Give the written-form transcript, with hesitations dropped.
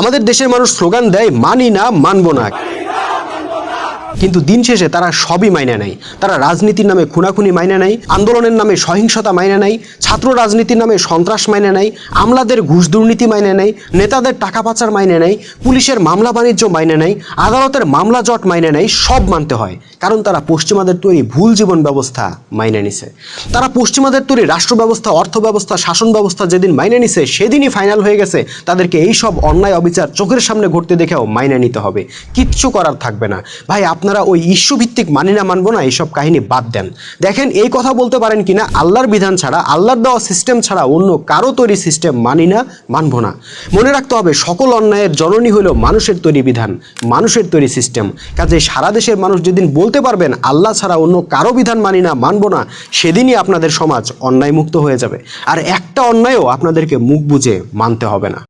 আমাদের দেশের মানুষ স্লোগান দেয় মানি না, মানবো না, কিন্তু দিন শেষে তারা সবই মাইনে নেয়। তারা রাজনীতির নামে খুনাখুনি মাইনে নেয়, আন্দোলনের নামে সহিংসতা মাইনে নেয়, ছাত্র রাজনীতির নামে সন্ত্রাস মাইনে নেয়, আমলাদের ঘুষ দুর্নীতি মাইনে নেয়, নেতাদের টাকা পাচার মাইনে নেয়, পুলিশের মামলা বাণিজ্য মাইনে নেয়, আদালতের মামলা জট মাইনে নেয়। সব মানতে হয়, কারণ তারা পশ্চিমাদের তৈরি ভুল জীবন ব্যবস্থা মাইনে নিছে। তারা পশ্চিমাদের তৈরি রাষ্ট্র ব্যবস্থা, অর্থ ব্যবস্থা, শাসন ব্যবস্থা যেদিন মাইনে নিছে সেদিনই ফাইনাল হয়ে গেছে তাদেরকে এই সব অন্যায় অবিচার চোখের সামনে ঘটতে দেখেও মাইনে নিতে হবে, কিচ্ছু করার থাকবে না। ভাই আপনারা ওই ইস্যু ভিত্তিক মানি না মানবো না এইসব কাহিনী বাদ দেন। দেখেন এই কথা বলতে পারেন কিনা, আল্লাহর বিধান ছাড়া, আল্লাহর দেওয়া সিস্টেম ছাড়া অন্য কারো তৈরি সিস্টেম মানি না, মানবো না। মনে রাখতে হবে সকল অন্যায়ের জননী হলো মানুষের তৈরি বিধান, মানুষের তৈরি সিস্টেম। কাজে সারা দেশের মানুষ যেদিন বলতে পারবেন আল্লাহ ছাড়া অন্য কারো বিধান মানি না, মানবো না, সেদিনই আপনাদের সমাজ অন্যায় মুক্ত হয়ে যাবে। আর একটা অন্যায়ও আপনাদেরকে মুখ বুজে মানতে হবে না।